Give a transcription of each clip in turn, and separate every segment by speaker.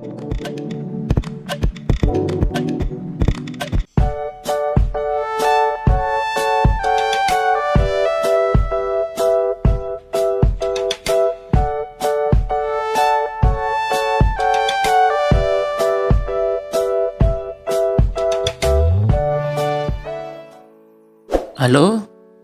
Speaker 1: Halo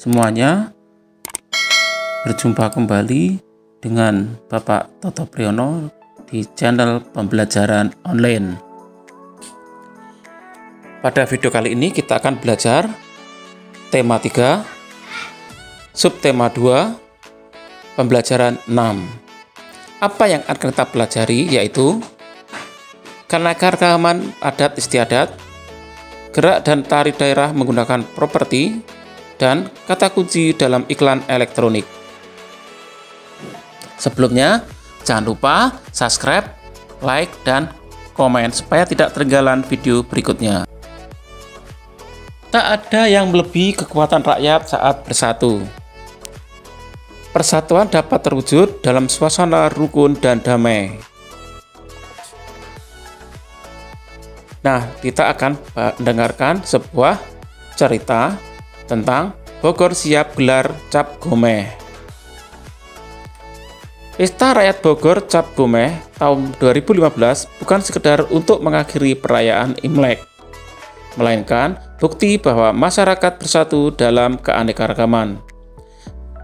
Speaker 1: semuanya, berjumpa kembali dengan Bapak Toto Priyono di channel pembelajaran online. Pada video kali ini kita akan belajar tema 3, subtema 2, pembelajaran 6. Apa yang akan kita pelajari yaitu keanekaragaman adat istiadat, gerak dan tari daerah menggunakan properti, dan kata kunci dalam iklan elektronik. Sebelumnya, jangan lupa subscribe, like, dan komen supaya tidak ketinggalan video berikutnya. Tak ada yang melebihi kekuatan rakyat saat bersatu. Persatuan dapat terwujud dalam suasana rukun dan damai. Nah, kita akan mendengarkan sebuah cerita tentang Bogor siap gelar Cap Gomeh. Pesta Rakyat Bogor Cap Gomeh tahun 2015 bukan sekedar untuk mengakhiri perayaan Imlek, melainkan bukti bahwa masyarakat bersatu dalam keanekaragaman.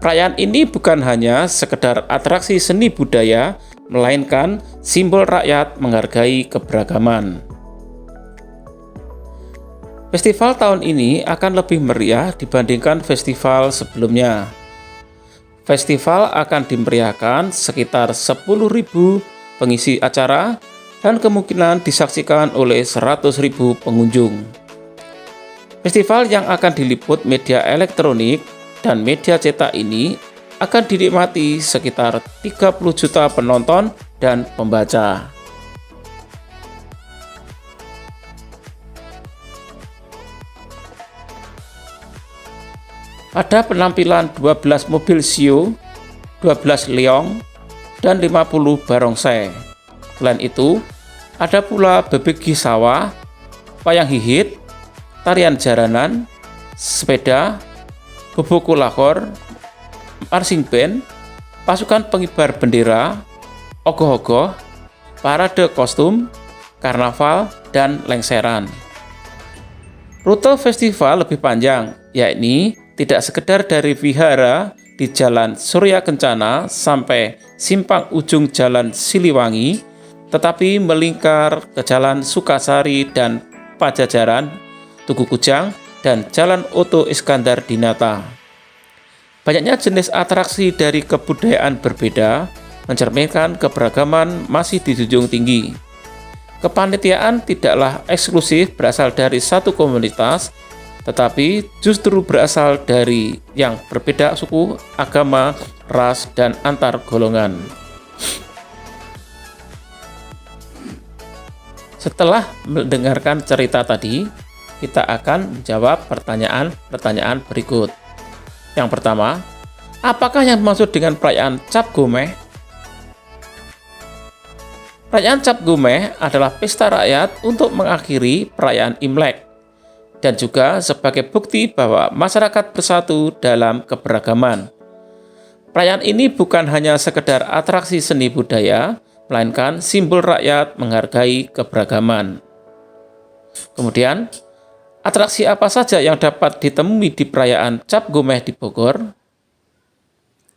Speaker 1: Perayaan ini bukan hanya sekedar atraksi seni budaya, melainkan simbol rakyat menghargai keberagaman. Festival tahun ini akan lebih meriah dibandingkan festival sebelumnya. Festival akan dimeriahkan sekitar 10.000 pengisi acara dan kemungkinan disaksikan oleh 100.000 pengunjung. Festival yang akan diliput media elektronik dan media cetak ini akan dinikmati sekitar 30 juta penonton dan pembaca. Ada penampilan 12 mobil shio, 12 leong, dan 50 barongsai. Selain itu, ada pula bebegi sawah, wayang hihit, tarian jaranan, sepeda, boboku lakor, marching band, pasukan pengibar bendera, ogoh-ogoh, parade kostum, karnaval, dan lengseran. Rute festival lebih panjang, yakni tidak sekedar dari vihara di Jalan Surya Kencana sampai simpang ujung Jalan Siliwangi, tetapi melingkar ke Jalan Sukasari dan Pajajaran, Tugu Kujang, dan Jalan Oto Iskandar Dinata. Banyaknya jenis atraksi dari kebudayaan berbeda mencerminkan keberagaman masih dijunjung tinggi. Kepanitiaan tidaklah eksklusif berasal dari satu komunitas, tetapi justru berasal dari yang berbeda suku, agama, ras, dan antar golongan. Setelah mendengarkan cerita tadi, kita akan menjawab pertanyaan berikut. Yang pertama, apakah yang dimaksud dengan perayaan Cap Gomeh? Perayaan Cap Gomeh adalah pesta rakyat untuk mengakhiri perayaan Imlek, dan juga sebagai bukti bahwa masyarakat bersatu dalam keberagaman. Perayaan ini bukan hanya sekedar atraksi seni budaya, melainkan simbol rakyat menghargai keberagaman. Kemudian, atraksi apa saja yang dapat ditemui di perayaan Cap Gomeh di Bogor?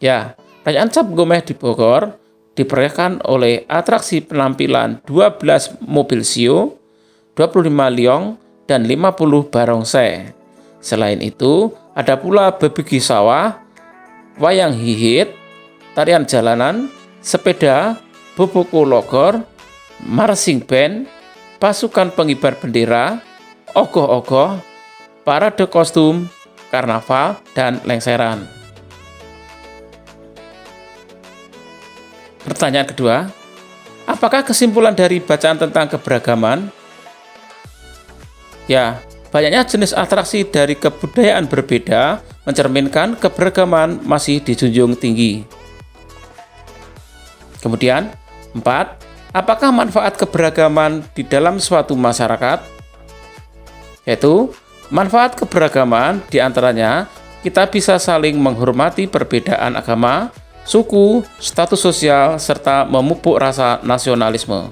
Speaker 1: Ya, perayaan Cap Gomeh di Bogor diperiahkan oleh atraksi penampilan 12 mobil shio, 25 leong, dan 50 barongsai. Selain itu, ada pula bebegi sawah, wayang hihit, tarian jalanan, sepeda, boboku lokor, marching band, pasukan pengibar bendera, ogoh-ogoh, parade kostum, karnaval, dan lengseran. Pertanyaan kedua, apakah kesimpulan dari bacaan tentang keberagaman? Ya, banyaknya jenis atraksi dari kebudayaan berbeda mencerminkan keberagaman masih dijunjung tinggi. Kemudian, 4. Apakah manfaat keberagaman di dalam suatu masyarakat? Yaitu, manfaat keberagaman diantaranya kita bisa saling menghormati perbedaan agama, suku, status sosial, serta memupuk rasa nasionalisme.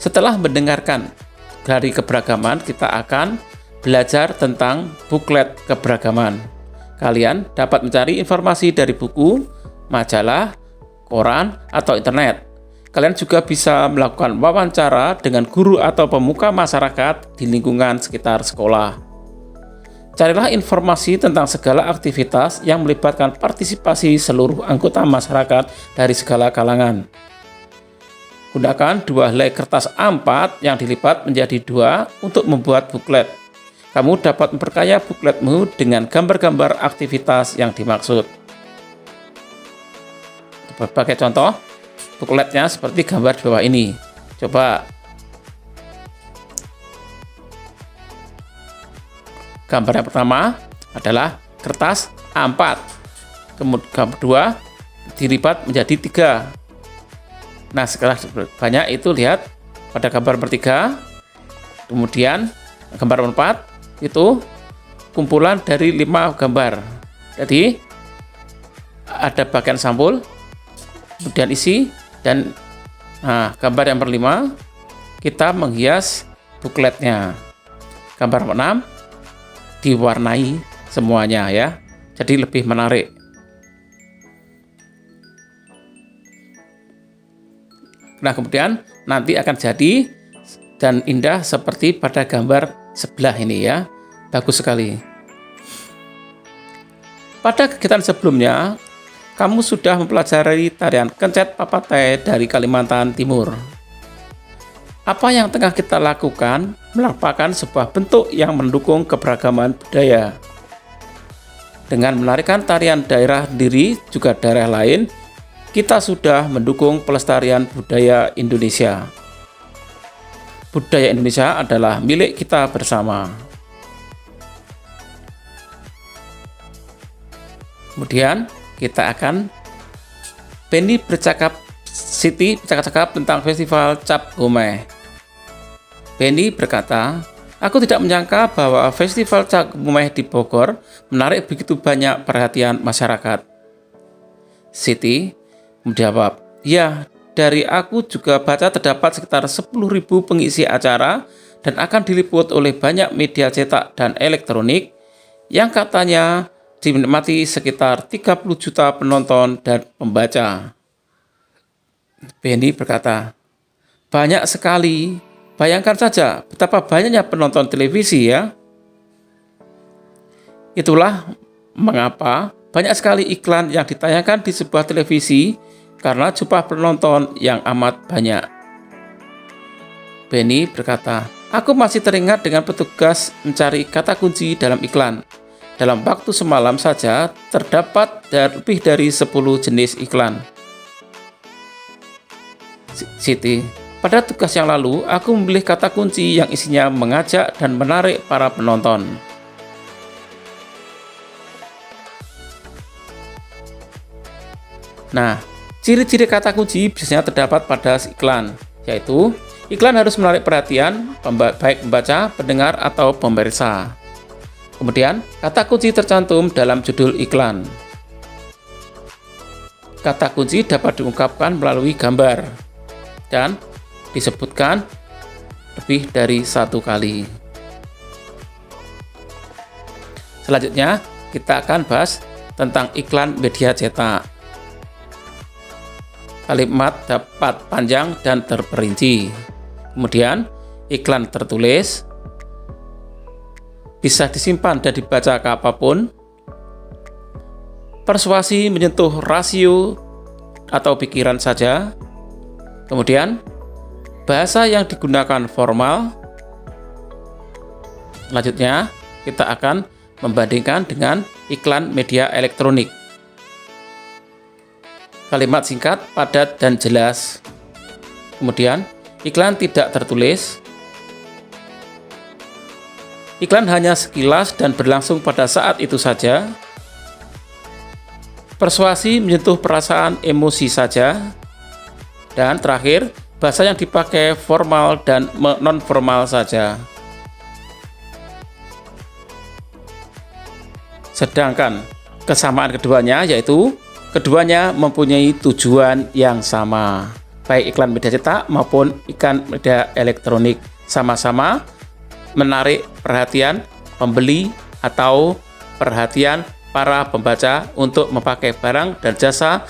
Speaker 1: Setelah mendengarkan dari keberagaman, kita akan belajar tentang buklet keberagaman. Kalian dapat mencari informasi dari buku, majalah, koran, atau internet. Kalian juga bisa melakukan wawancara dengan guru atau pemuka masyarakat di lingkungan sekitar sekolah. Carilah informasi tentang segala aktivitas yang melibatkan partisipasi seluruh anggota masyarakat dari segala kalangan. Gunakan 2 helai kertas A4 yang dilipat menjadi 2 untuk membuat buklet. Kamu dapat memperkaya bukletmu dengan gambar-gambar aktivitas yang dimaksud. Sebagai contoh, bukletnya seperti gambar di bawah ini. Coba. Gambar yang pertama adalah kertas A4. Kemudian gambar kedua dilipat menjadi 3. Nah, setelah banyak itu lihat pada gambar bertiga. Kemudian gambar 4 itu kumpulan dari 5 gambar. Jadi ada bagian sampul, kemudian isi, dan gambar yang kelima kita menghias bukletnya. Gambar 6 diwarnai semuanya ya, jadi lebih menarik. Nah, kemudian nanti akan jadi dan indah seperti pada gambar sebelah ini ya. Bagus sekali. Pada kegiatan sebelumnya, kamu sudah mempelajari tarian kencet papatai dari Kalimantan Timur. Apa yang tengah kita lakukan merupakan sebuah bentuk yang mendukung keberagaman budaya. Dengan menarikan tarian daerah sendiri juga daerah lain, kita sudah mendukung pelestarian budaya Indonesia. Budaya Indonesia adalah milik kita bersama. Kemudian kita akan Siti bercakap-cakap tentang festival Cap Gomeh. Benny berkata, "Aku tidak menyangka bahwa festival Cap Gomeh di Bogor menarik begitu banyak perhatian masyarakat." Siti menjawab, "Ya, dari aku juga baca terdapat sekitar 10.000 pengisi acara dan akan diliput oleh banyak media cetak dan elektronik yang katanya dinikmati sekitar 30 juta penonton dan pembaca." Benny berkata, "Banyak sekali. Bayangkan saja betapa banyaknya penonton televisi ya." Itulah mengapa banyak sekali iklan yang ditayangkan di sebuah televisi karena jumlah penonton yang amat banyak. Benny berkata, "Aku masih teringat dengan petugas mencari kata kunci dalam iklan. Dalam waktu semalam saja terdapat lebih dari 10 jenis iklan." Siti, "Pada tugas yang lalu, aku memilih kata kunci yang isinya mengajak dan menarik para penonton." Nah, ciri-ciri kata kunci biasanya terdapat pada iklan, yaitu iklan harus menarik perhatian baik pembaca, pendengar, atau pemirsa. Kemudian, kata kunci tercantum dalam judul iklan. Kata kunci dapat diungkapkan melalui gambar dan disebutkan lebih dari 1 kali. Selanjutnya, kita akan bahas tentang iklan media cetak. Kalimat dapat panjang dan terperinci. Kemudian, iklan tertulis bisa disimpan dan dibaca kapanpun. Persuasi menyentuh rasio atau pikiran saja. Kemudian, bahasa yang digunakan formal. Selanjutnya, kita akan membandingkan dengan iklan media elektronik. Kalimat singkat, padat, dan jelas. Kemudian, iklan tidak tertulis. Iklan hanya sekilas dan berlangsung pada saat itu saja. Persuasi menyentuh perasaan emosi saja. Dan terakhir, bahasa yang dipakai formal dan non-formal saja. Sedangkan kesamaan keduanya yaitu keduanya mempunyai tujuan yang sama. Baik iklan media cetak maupun iklan media elektronik sama-sama menarik perhatian pembeli atau perhatian para pembaca untuk memakai barang dan jasa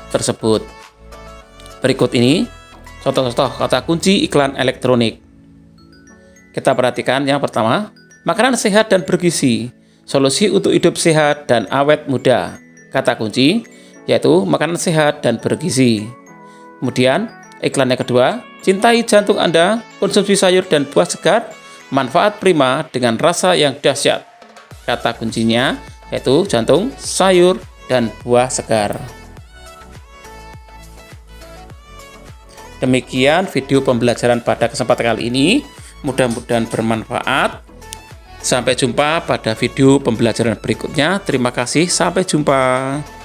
Speaker 1: tersebut. Berikut ini contoh-contoh kata kunci iklan elektronik. Kita perhatikan yang pertama, makanan sehat dan bergizi, solusi untuk hidup sehat dan awet muda. Kata kunci yaitu makanan sehat dan bergizi. Kemudian iklan yang kedua, cintai jantung Anda, konsumsi sayur dan buah segar, manfaat prima dengan rasa yang dahsyat. Kata kuncinya yaitu jantung, sayur, dan buah segar. Demikian video pembelajaran pada kesempatan kali ini. Mudah-mudahan bermanfaat. Sampai jumpa pada video pembelajaran berikutnya. Terima kasih, sampai jumpa.